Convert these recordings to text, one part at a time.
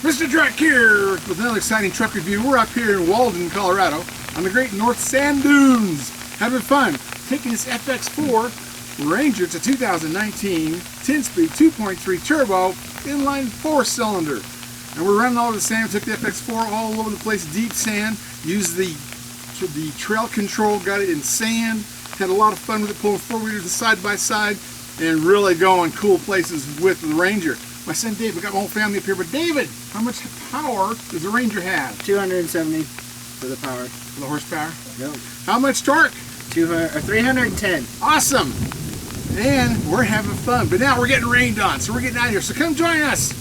Mr. Truck here with another exciting truck review. We're up here in Walden, Colorado on the great North Sand Dunes. Having fun. Taking this FX4 Ranger. It's a 2019 10-speed 2.3 turbo inline 4-cylinder. And we're running all over the sand. Took the FX4 all over the place, deep sand. Used the trail control, got it in sand. Had a lot of fun with it, pulling 4-wheelers side by side and really going cool places with the Ranger. My son David, got my whole family up here, but David, how much power does the Ranger have? 270 for the power. For the horsepower? Yep. How much torque? 310. Awesome! And we're having fun, but now we're getting rained on, so we're getting out of here, so come join us!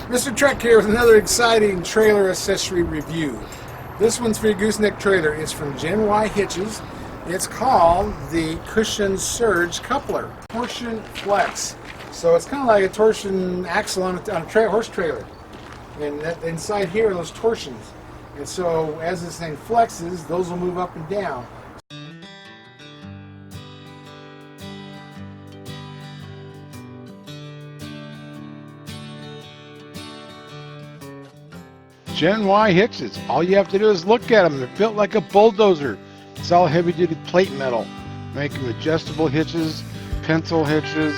Mr. Truck here with another exciting trailer accessory review. This one's for your gooseneck trailer. It's from Gen Y Hitches. It's called the Cushion Surge Coupler. Torsion Flex. So it's kind of like a torsion axle on a horse trailer. And inside here are those torsions. And so as this thing flexes, those will move up and down. Gen Y hitches. All you have to do is look at them. They're built like a bulldozer. It's all heavy-duty plate metal. Make them adjustable hitches, pencil hitches,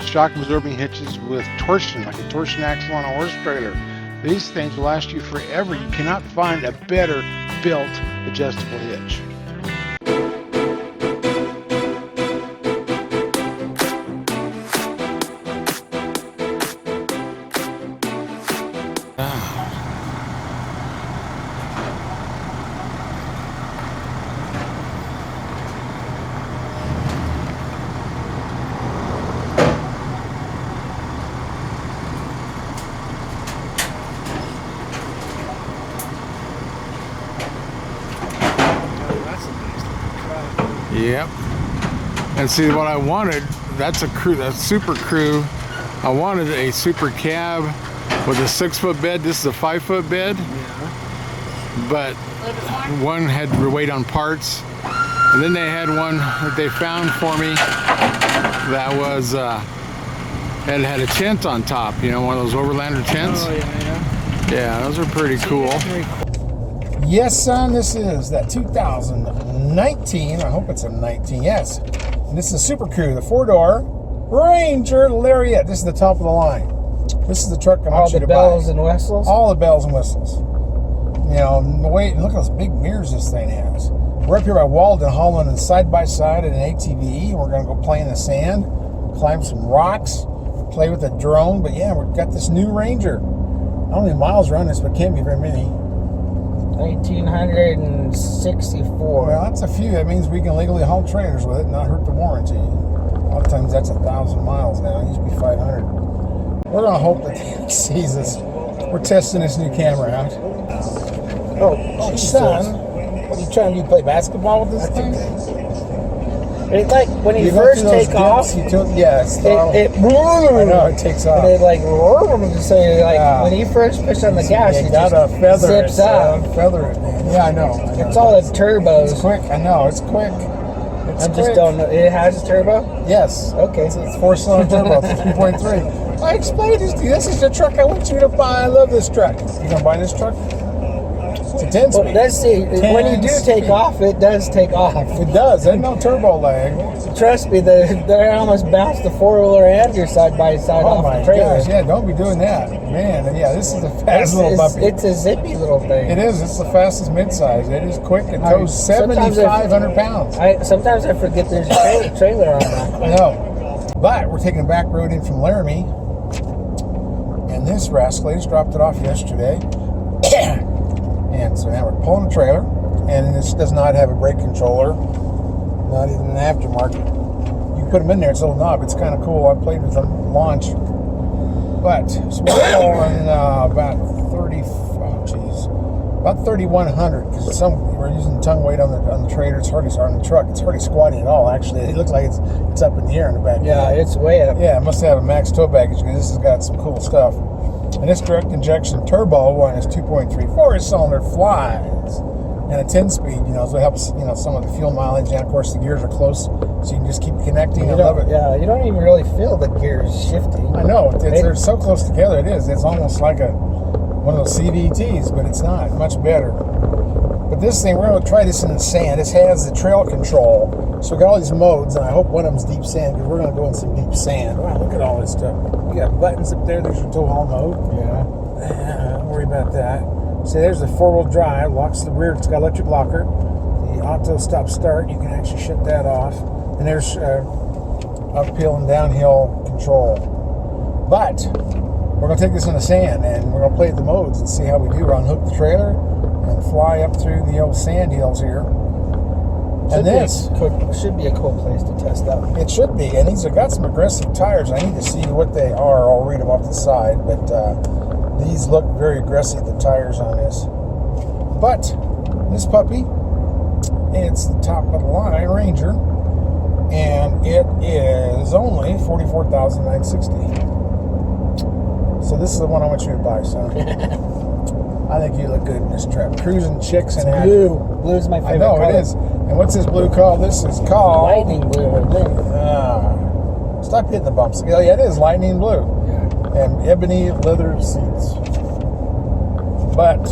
shock-absorbing hitches with torsion, like a torsion axle on a horse trailer. These things will last you forever. You cannot find a better built adjustable hitch. Yep. And see what I wanted, that's a crew, that's super crew. I wanted a super cab with a 6-foot bed. This is a 5-foot bed. Yeah. But one had to wait on parts. And then they had one that they found for me that was had a tent on top, you know, one of those overlander tents. Oh yeah, yeah. Yeah, those are pretty cool. Yes, son, this is that 2019, I hope it's a 19, yes. And this is a Super Crew, the 4-door Ranger Lariat. This is the top of the line. This is the truck I want you to buy. All the bells and whistles? All the bells and whistles. You know, wait, look at those big mirrors this thing has. We're up here by Walden, hauling in side by side in an ATV. We're going to go play in the sand, climb some rocks, play with a drone. But yeah, we've got this new Ranger. I don't know how many miles are on this, but can't be very many. 1964. Well, that's a few. That means we can legally haul trailers with it and not hurt the warranty. A lot of times that's 1,000 miles now. It used to be 500. We're going to hope that he sees us. We're testing this new camera out. Oh, son. What are you trying to do? Play basketball with this thing? It's like when you first take off, it I know, it takes off. And it like, so when you first push on the gas, you it gotta just feather zips up. Feather it, man. Yeah, I know. It's all the turbos. It's quick. I know. It's quick. It's I just don't know. It has a turbo? Yes. Okay. It's 4-cylinder turbo. It's 3.3. I explained this to you. This is the truck I want you to buy. I love this truck. You gonna buy this truck? It's a 10-speed. Well, let's see. When you do take off, it does take off. It does. There's no turbo lag. Trust me, they almost bounced the 4-wheeler and your side by side off the trailer. Oh my gosh, yeah, don't be doing that. Man, yeah, this is a fast little puppy. It's a zippy little thing. It is. It's the fastest midsize. It is quick. It tows 7,500 pounds. Sometimes I forget there's a trailer on that. I know. But we're taking a back road in from Laramie. And this rascal just dropped it off yesterday. And so now we're pulling the trailer. And this does not have a brake controller. Not even an aftermarket. You can put them in there, it's a little knob. It's kind of cool. I played with them launch. But so we're going about 3,100 because we're using tongue weight on the trailer. It's hardly on the truck. It's hardly squatting at all. Actually, it looks like it's up in the air in the back. Yeah, it's way up. Yeah, it must have a max tow package because this has got some cool stuff. And this direct injection turbo one is 2.3 4-cylinder flies. And a 10-speed, you know, so it helps, you know, some of the fuel mileage, and of course the gears are close, so you can just keep connecting. I love it. Yeah, you don't even really feel the gears shifting. I know, they're so close together. It is. It's almost like a one of those CVTs, but it's not. Much better. But this thing, we're going to try this in the sand. This has the trail control. So we got all these modes, and I hope one of them's deep sand, because we're going to go in some deep sand. Wow, look at all this stuff. You got buttons up there. There's your tow haul mode. Yeah. Don't worry about that. See, there's the four-wheel drive. Locks the rear. It's got electric locker. The auto stop start, you can actually shut that off. And there's uphill and downhill control. But we're going to take this in the sand, and we're going to play the modes and see how we do. We're going to unhook the trailer and fly up through the old sand hills here. And this should be a cool place to test out. It should be, and these have got some aggressive tires. I need to see what they are. I'll read them off the side, but these look very aggressive, the tires on this. But this puppy, it's the top of the line Ranger, and it is only $44,960. So this is the one I want you to buy, son. I think you look good in this trap. Cruising chicks and blue. Blue is my favorite color. I know, it is. And what's this blue called? This is called... lightning blue, I think. Stop hitting the bumps. Oh, yeah, it is lightning blue. Yeah. And ebony leather seats. But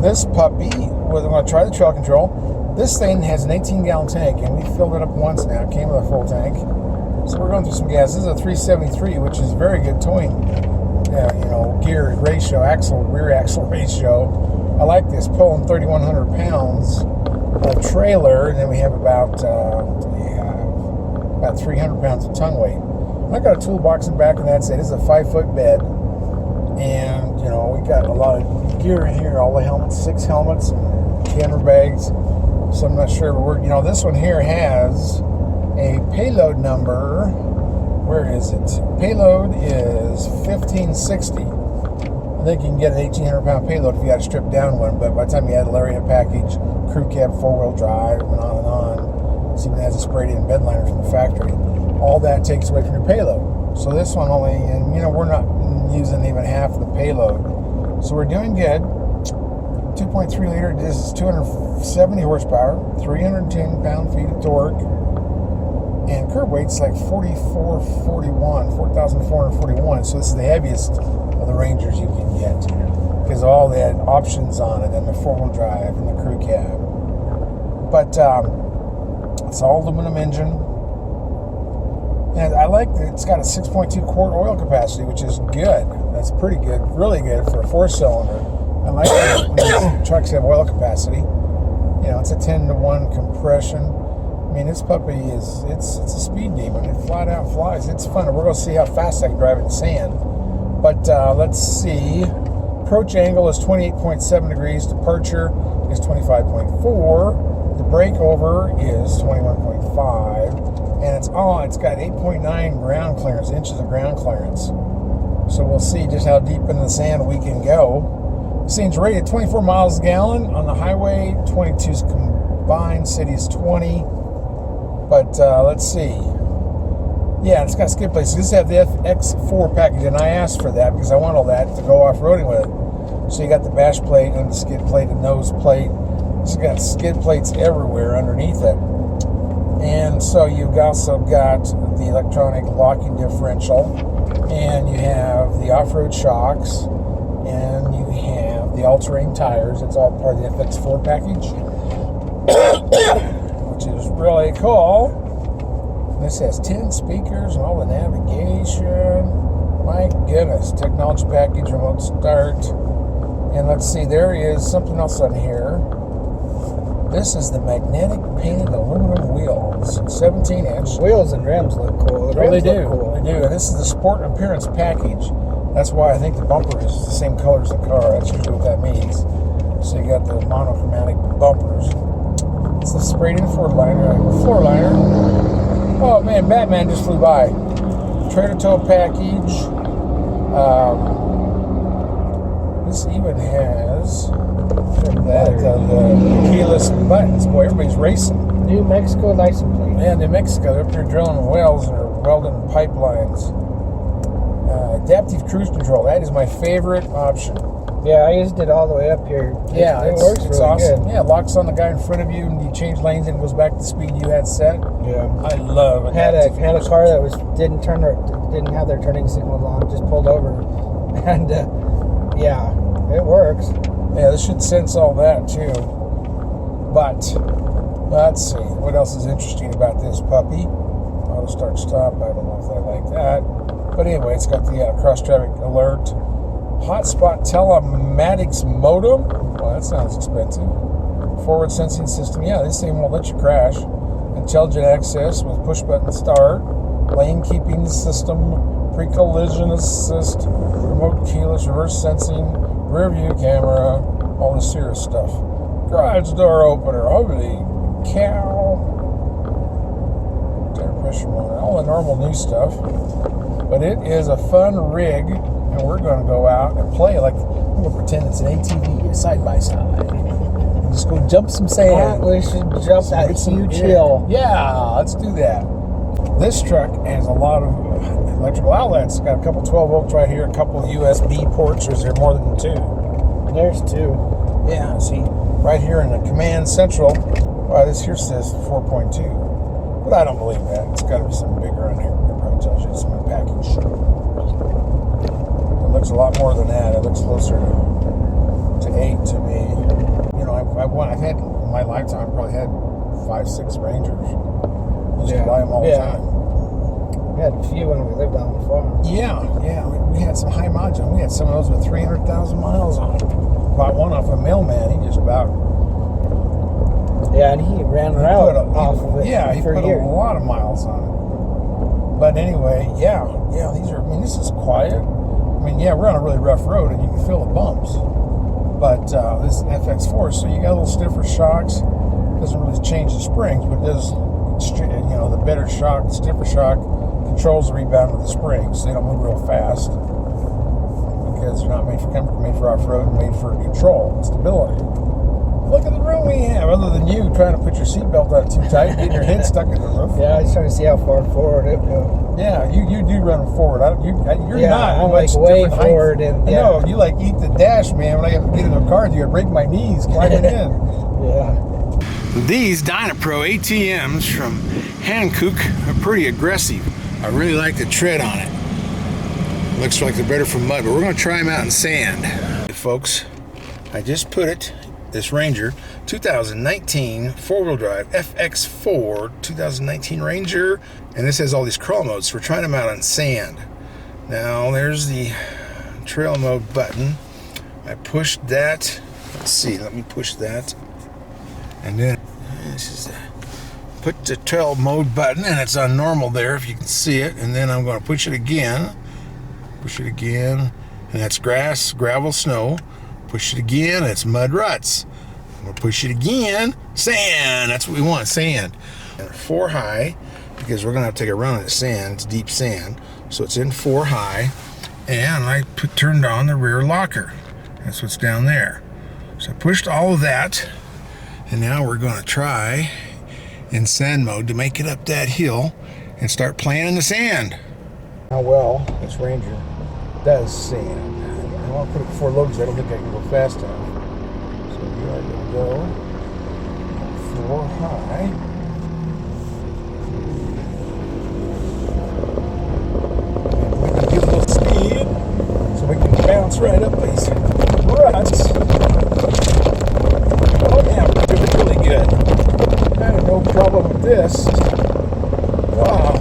this puppy, we're going to try the trail control. This thing has an 18-gallon tank, and we filled it up once now. It came with a full tank. So we're going through some gas. This is a 373, which is very good towing. Gear ratio, rear axle ratio. I like this, pulling 3,100 pounds of trailer, and then we have about 300 pounds of tongue weight. I got a toolbox in the back, and that's it. This is a 5-foot bed, and we got a lot of gear in here. All the helmets, 6 helmets, and camera bags. So I'm not sure, but this one here has a payload number. Where is it? Payload is 1560. I think you can get an 1,800-pound payload if you got a stripped down one, but by the time you add a lariat package, crew cab, 4-wheel drive, and on and on, it even has a sprayed-in bed liner from the factory. All that takes away from your payload. So this one only, and we're not using even half the payload. So we're doing good. 2.3 liter, this is 270 horsepower, 310 pound-feet of torque. And curb weight's like 4,441. So this is the heaviest of the Rangers you can get, because all the options on it, and the 4-wheel drive and the crew cab. But it's all aluminum engine, and I like that it's got a 6.2 quart oil capacity, which is good. That's pretty good, really good for a 4-cylinder. I like it when these trucks have oil capacity. It's a 10-to-1 compression. I mean, this puppy it's a speed demon. It flat out flies. It's fun. We're going to see how fast I can drive in the sand. But let's see. Approach angle is 28.7 degrees. Departure is 25.4. The breakover is 21.5. And it's got 8.9 ground clearance, inches of ground clearance. So we'll see just how deep in the sand we can go. This thing's rated 24 miles a gallon on the highway, 22's combined, city's 20. But let's see. Yeah, it's got skid plates. This has the FX4 package, and I asked for that because I want all that to go off-roading with it. So you got the bash plate and the skid plate and nose plate. It's got skid plates everywhere underneath it. And so you've also got the electronic locking differential, and you have the off-road shocks, and you have the all-terrain tires. It's all part of the FX4 package. Which is really cool. This has 10 speakers and all the navigation. My goodness. Technology package, remote start. And let's see, there is something else on here. This is the magnetic painted aluminum wheels. 17-inch. Wheels and rims look cool. The rims They do. look cool. They do. And this is the sport appearance package. That's why I think the bumper is the same color as the car. That's usually what that means. So you got the monochromatic bumpers. It's the sprayed-in floor liner. Oh man, Batman just flew by. Trailer tow package. This even has the keyless buttons. Boy, everybody's racing. New Mexico license plate. Yeah, New Mexico. They're up there drilling wells or welding pipelines. Adaptive cruise control. That is my favorite option. Yeah, I used it all the way up here. Yeah, it works really awesome. good. Yeah, it locks on the guy in front of you, and you change lanes, and it goes back to the speed you had set. Yeah, I love it. Had a car that didn't have their turning signals on, just pulled over, and yeah, It works. Yeah, this should sense all that too. But let's see, what else is interesting about this puppy? Auto start stop. I don't know if I like that. But anyway, it's got the cross traffic alert. Hotspot telematics modem. Well, that sounds expensive. Forward sensing system. Yeah, this thing won't let you crash. Intelligent access with push button start. Lane keeping system. Pre-collision assist. Remote keyless reverse sensing. Rear view camera. All this serious stuff. Garage door opener. Holy cow. Tire pressure monitor. All the normal new stuff. But it is a fun rig. And we're going to go out and play like, we're going to pretend it's an ATV side by side. Just go jump some sand. We should jump that huge hill. Yeah, let's do that. This truck has a lot of electrical outlets. It's got a couple 12 volts right here, a couple USB ports, or is there more than two? There's two. Yeah, see, right here in the command central, well, this here says 4.2. But I don't believe that. It's got to be something bigger on here. It probably tells you it's some package. It looks a lot more than that. It looks closer to 8 to me. You know, I've had, in my lifetime, probably had 5, 6 Rangers. I used to buy them all the time. We had a few when we lived on the farm. Yeah. We had some high mileage. We had some of those with 300,000 miles on them. Bought one off a mailman. He just about... Yeah, and he ran around off of it. Yeah, he put a lot of miles on it. But anyway, yeah, these are, I mean, this is quiet. I mean, yeah, we're on a really rough road and you can feel the bumps. But this is an FX4, so you got a little stiffer shocks. Doesn't really change the springs, but it does, you know, the better shock, the stiffer shock controls the rebound of the springs. They don't move real fast because they're not made for comfort, made for off-road, made for control and stability. Look at the room we have, other than you trying to put your seatbelt on too tight, getting your head stuck in the roof. Yeah, I was trying to see how far forward it goes. Yeah, you do run forward. You're not. I'm like way forward. And no, you like eat the dash, man. When I have to get in the car, you break my knees climbing in. Yeah. These Dynapro ATMs from Hankook are pretty aggressive. I really like the tread on it. Looks like they're better for mud, but we're going to try them out in sand. Hey, folks, I just put it, this Ranger 2019 four-wheel drive FX4 2019 Ranger, and this has all these crawl modes, so we're trying them out on sand. Now there's the trail mode button. I pushed that. Let's see, let me push that, and then this is put the trail mode button, and it's on normal there if you can see it, and then I'm going to push it again, and that's grass, gravel, snow. Push it again, it's mud ruts. I'm gonna push it again, sand. That's what we want, sand. And 4 high, because we're gonna have to take a run on the sand. It's deep sand, so it's in 4 high. And I turned on the rear locker. That's what's down there. So I pushed all of that, and now we're gonna try in sand mode to make it up that hill and start playing in the sand. How well this Ranger does sand. I want to put it before loads. I don't think I can go fast enough. So we are going to go 4 high. And we can give a little speed so we can bounce right up these ruts. Oh yeah, we're doing really good. I have no problem with this. Wow.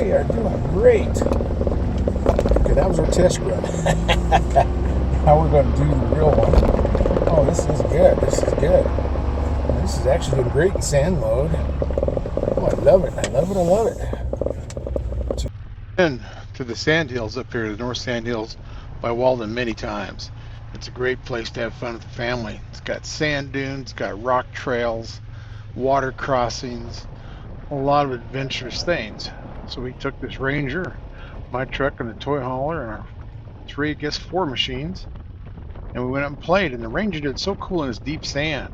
We are doing great. That was our test run. Now we're going to do the real one. Oh, this is good. This is good. This is actually doing great in sand mode. Oh, I love it. I love it. I love it. Been to the sand hills up here, the North Sand Hills by Walden many times. It's a great place to have fun with the family. It's got sand dunes, it's got rock trails, water crossings, a lot of adventurous things. So we took this Ranger, my truck and the toy hauler and our 4 machines, and we went up and played, and the Ranger did so cool in this deep sand.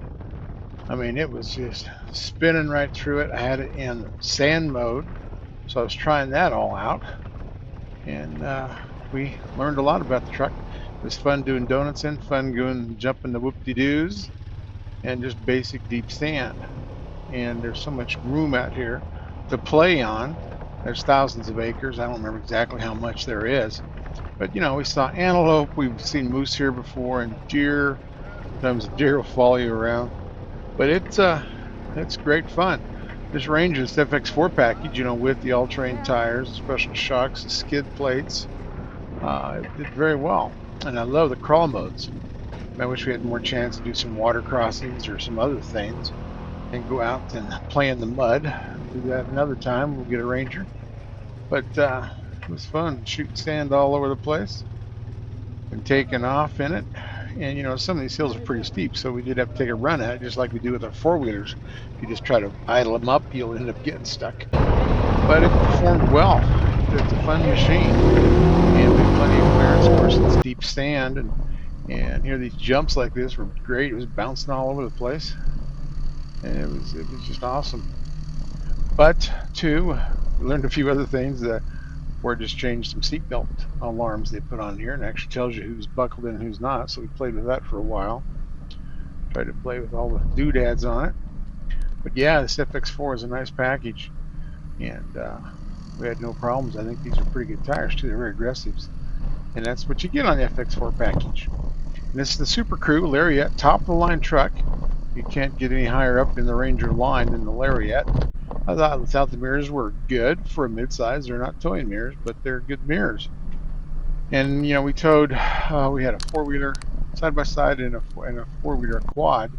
I mean, it was just spinning right through it. I had it in sand mode, so I was trying that all out, and we learned a lot about the truck. It was fun doing donuts in, fun going jumping the whoop-de-doos, and just basic deep sand. And there's so much room out here to play on. There's thousands of acres. I don't remember exactly how much there is, But you know, we saw antelope, we've seen moose here before, and deer. Sometimes the deer will follow you around. But it's great fun. This Ranger's FX4 package, you know, with the all-terrain tires, special shocks, the skid plates, it did very well. And I love the crawl modes. I wish we had more chance to do some water crossings or some other things and go out and play in the mud. We'll do that another time. We'll get a Ranger. But it was fun shooting sand all over the place and taking off in it. And you know, some of these hills are pretty steep, so we did have to take a run at it, just like we do with our four-wheelers. If you just try to idle them up, you'll end up getting stuck. But it performed well. It's a fun machine, and we had plenty of clearance. Of course, it's deep sand, and here these jumps like this were great. It was bouncing all over the place, and it was just awesome. But too, we learned a few other things. Or just changed some seatbelt alarms they put on here, and actually tells you who's buckled in and who's not. So we played with that for a while. Tried to play with all the doodads on it. But yeah, this FX4 is a nice package, and we had no problems. I think these are pretty good tires too. They're very aggressives, and that's what you get on the FX4 package. And this is the Super Crew Lariat, top of the line truck. You can't get any higher up in the Ranger line than the Lariat. I thought the mirrors were good for a midsize. They're not towing mirrors, but they're good mirrors. And you know, we towed. We had a four-wheeler side by side and a four-wheeler quad.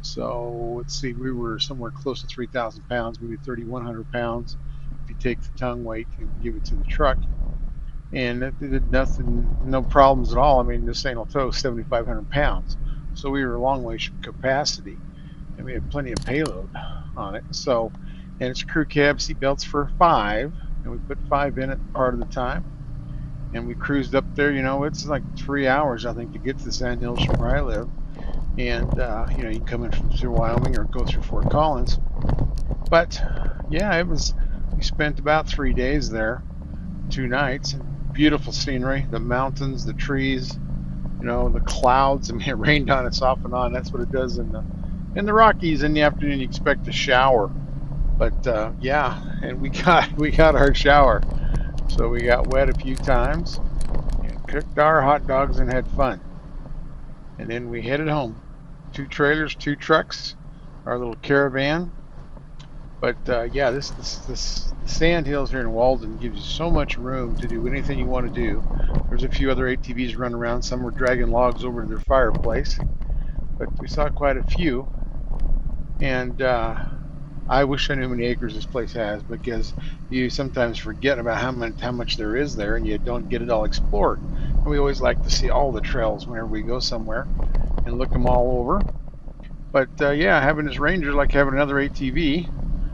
So let's see, we were somewhere close to 3,000 pounds, maybe 3,100 pounds, if you take the tongue weight and give it to the truck. And it did nothing, no problems at all. I mean, this thing will tow 7,500 pounds, so we were a long ways from capacity, and we had plenty of payload on it. So, and it's crew cab seat belts for 5, and we put 5 in it part of the time. And we cruised up there. You know, it's like 3 hours, I think, to get to the Sand Hills from where I live. And you know, you can come in from through Wyoming or go through Fort Collins. But yeah, it was. We spent about 3 days there, 2 nights, and beautiful scenery, the mountains, the trees, you know, the clouds. I mean, it rained on us off and on. That's what it does in the Rockies in the afternoon. You expect a shower, but yeah, and we got our shower. So we got wet a few times and cooked our hot dogs and had fun. And then we headed home. 2 trailers, 2 trucks, our little caravan. But yeah, this sand hills here in Walden gives you so much room to do anything you want to do. There's a few other ATVs running around. Some were dragging logs over to their fireplace, but we saw quite a few. And I wish I knew how many acres this place has, because you sometimes forget about how much there is there, and you don't get it all explored. And we always like to see all the trails whenever we go somewhere and look them all over. But yeah, having this Ranger like having another ATV,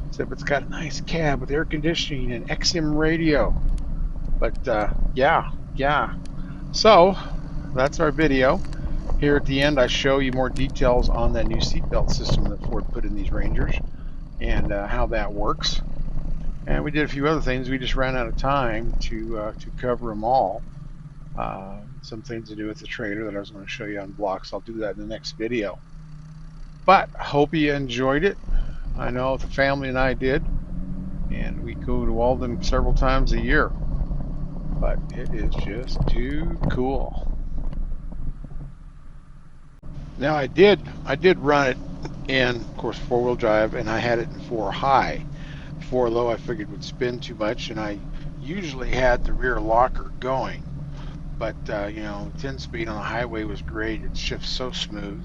except it's got a nice cab with air conditioning and XM radio. But yeah. So that's our video. Here at the end, I show you more details on that new seatbelt system that Ford put in these Rangers, and how that works. And we did a few other things. We just ran out of time to cover them all. Some things to do with the trailer that I was going to show you on blocks. I'll do that in the next video. But I hope you enjoyed it. I know the family and I did, and we go to Walden several times a year. But it is just too cool. Now I did run it in, of course, 4-wheel drive, and I had it in 4 high. 4 low I figured would spin too much, and I usually had the rear locker going. But you know, 10 speed on the highway was great. It shifts so smooth.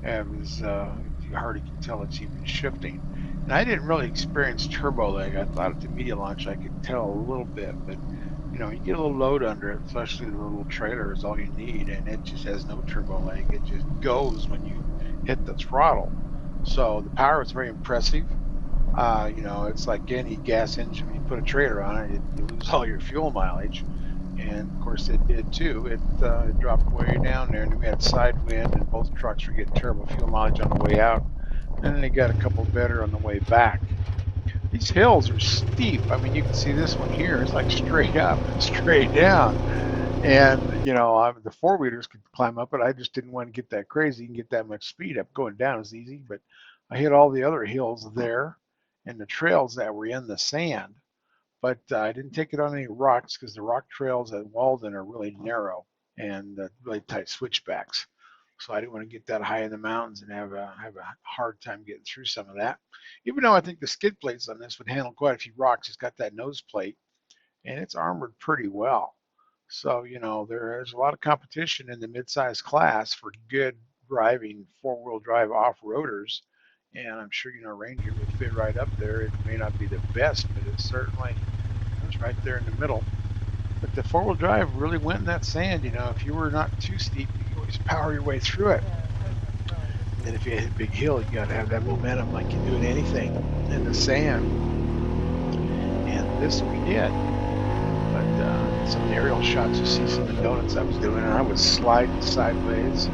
It was you hardly can tell it's even shifting. And I didn't really experience turbo lag. I thought at the media launch I could tell a little bit, but you know, you get a little load under it, especially the little trailer is all you need, and it just has no turbo lag. It just goes when you hit the throttle. So the power is very impressive. You know, it's like any gas engine. When you put a trailer on it, you lose all your fuel mileage. And of course it did too. It dropped way down there, and we had side wind, and both trucks were getting terrible fuel mileage on the way out. And then they got a couple better on the way back. These hills are steep. I mean, you can see this one here. It's like straight up, straight down. And you know, the 4-wheelers could climb up it. I just didn't want to get that crazy and get that much speed up. Going down is easy, but I hit all the other hills there and the trails that were in the sand. But I didn't take it on any rocks because the rock trails at Walden are really narrow and really tight switchbacks. So I didn't want to get that high in the mountains and have a hard time getting through some of that. Even though I think the skid plates on this would handle quite a few rocks. It's got that nose plate and it's armored pretty well. So, you know, there's a lot of competition in the mid-size class for good driving four-wheel drive off-roaders. And I'm sure, you know, Ranger would fit right up there. It may not be the best, but it certainly was right there in the middle. But the four-wheel drive really went in that sand. You know, if you were not too steep, you could always power your way through it. And if you hit a big hill, you got to have that momentum like you do in anything in the sand. And this we did. But some of the aerial shots, you see some of the donuts I was doing, and I was sliding sideways,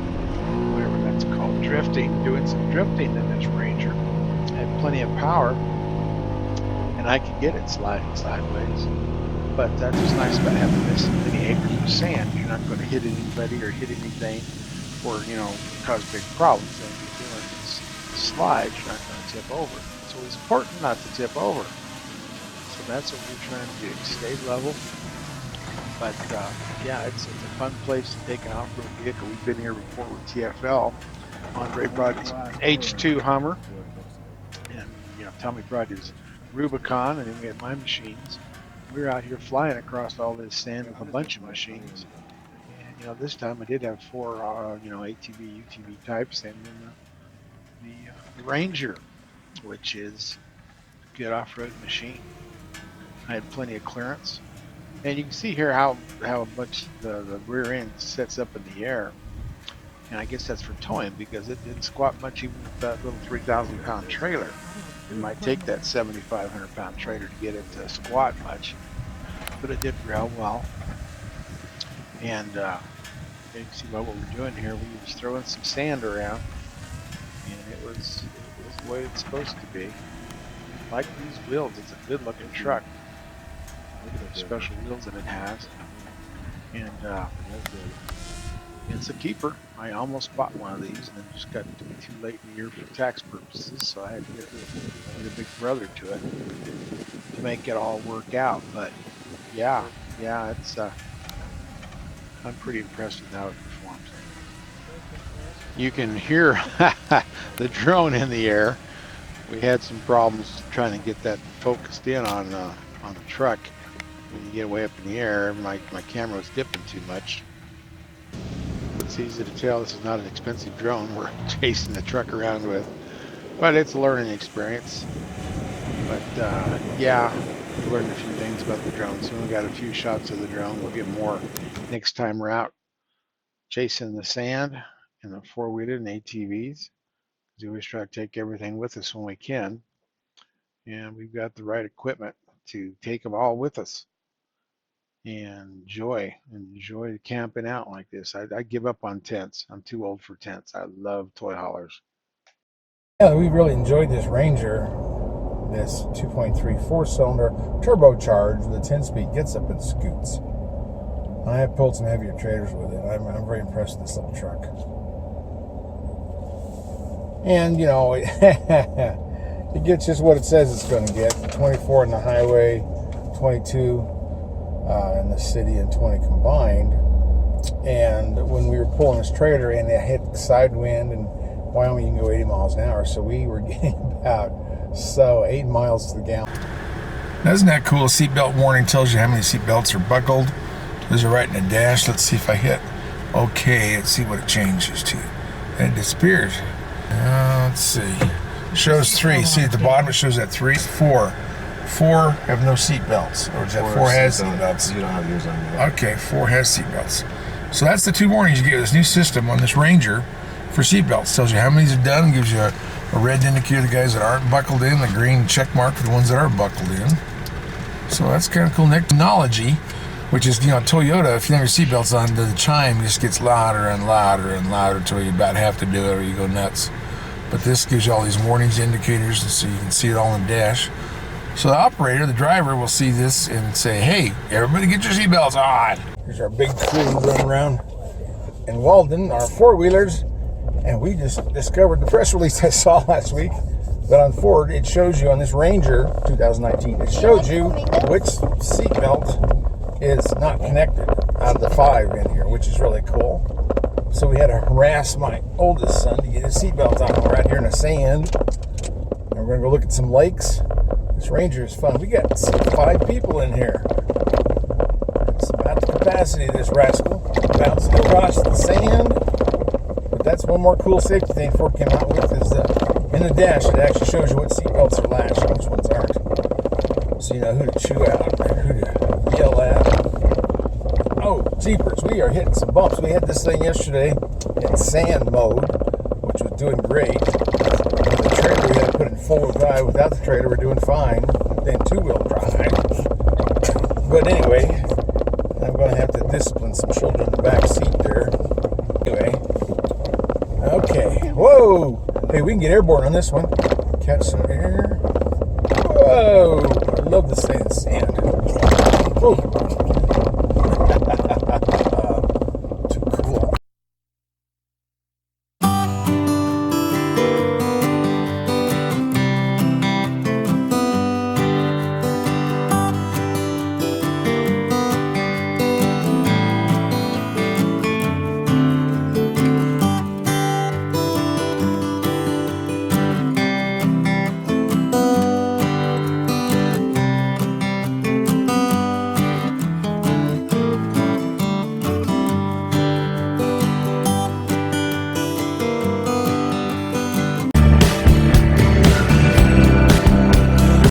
whatever that's called, drifting, doing some drifting in this Ranger. I had plenty of power, and I could get it sliding sideways. But that's what's nice about having this many acres of sand. You're not going to hit anybody or hit anything or, you know, cause big problems. And if you're doing these slides, you're not going to tip over. It's always important not to tip over. So that's what we're trying to do, stay level. But yeah, it's a fun place to take an off-road vehicle. We've been here before with TFL. Andre brought his H2 Hummer, and you know, Tommy brought his Rubicon, and then we had my machines. We were out here flying across all this sand with a bunch of machines. And you know, this time I did have 4 you know, ATV, UTV types, and then the Ranger, which is a good off-road machine. I had plenty of clearance. And you can see here how much the rear end sets up in the air. And I guess that's for towing because it didn't squat much even with that little 3,000 pound trailer. It might take that 7,500 pound trailer to get it to squat much, but it did real well. And you can see by what we're doing here, we were just throwing some sand around, and it was the way it's supposed to be. Like these wheels, it's a good looking truck. Look at the special wheels that it has, and it's a keeper. I almost bought one of these and then just got to be too late in the year for tax purposes, so I had to get a big brother to it to make it all work out. But yeah, it's I'm pretty impressed with how it performs. You can hear the drone in the air. We had some problems trying to get that focused in on the truck. When you get way up in the air, my camera was dipping too much. It's easy to tell this is not an expensive drone we're chasing the truck around with, but it's a learning experience. But yeah, we learned a few things about the drone. So we got a few shots of the drone. We'll get more next time we're out chasing the sand in the four-wheeler and ATVs. We always try to take everything with us when we can, and we've got the right equipment to take them all with us. And enjoy camping out like this. I give up on tents. I'm too old for tents. I love toy haulers. Yeah, we really enjoyed this Ranger, this 2.3 4-cylinder turbocharged with a 10-speed gets up and scoots. I have pulled some heavier trailers with it. I'm very impressed with this little truck. And you know, it gets just what it says it's going to get. 24 on the highway, 22 in the city, and 20 combined. And when we were pulling this trailer and it hit side wind, and Wyoming you can go 80 miles an hour, so we were getting about 8 miles to the gallon. Now, isn't that cool? A seatbelt warning tells you how many seatbelts are buckled. Those are right in the dash. Let's see if I hit okay. Let's see what it changes to. And it disappears. Let's see. It shows 3. See at the bottom it shows that 3. 4 have no seat belts, or is that 4 has seat belts? You don't have yours on yet. Okay, 4 has seat belts. So that's the 2 warnings you get with this new system on this Ranger for seat belts. Tells you how many's are done, gives you a red indicator the guys that aren't buckled in, the green check mark for the ones that are buckled in. So that's kind of cool technology, which is, you know, Toyota, if you have your seat belts on, the chime just gets louder and louder and louder until you about have to do it or you go nuts. But this gives you all these warnings, indicators, so you can see it all in the dash. So the operator, the driver, will see this and say, hey, everybody get your seatbelts on. Here's our big crew running around in Walden, our 4-wheelers, and we just discovered the press release I saw last week But on Ford, it shows you on this Ranger 2019, it shows you which seatbelt is not connected out of the 5 in here, which is really cool. So we had to harass my oldest son to get his seatbelt on. We're out here in the sand. And we're going to go look at some lakes. This Ranger is fun. We got 5 people in here. It's about the capacity of this rascal. Bouncing across the sand. But that's one more cool safety thing Ford came out with is in the dash, it actually shows you what seatbelts are latched and which ones aren't. So you know who to chew out and who to yell at. Oh, jeepers, we are hitting some bumps. We had this thing yesterday in sand mode, which was doing great. With the trailer, we had to put in 4-wheel drive. Without the trailer, we're doing fine. Then 2-wheel drive. But anyway, I'm going to have to discipline some children in the back seat there. Anyway, okay. Whoa! Hey, we can get airborne on this one. Catch some air. Whoa! I love this thing in sand. Whoa!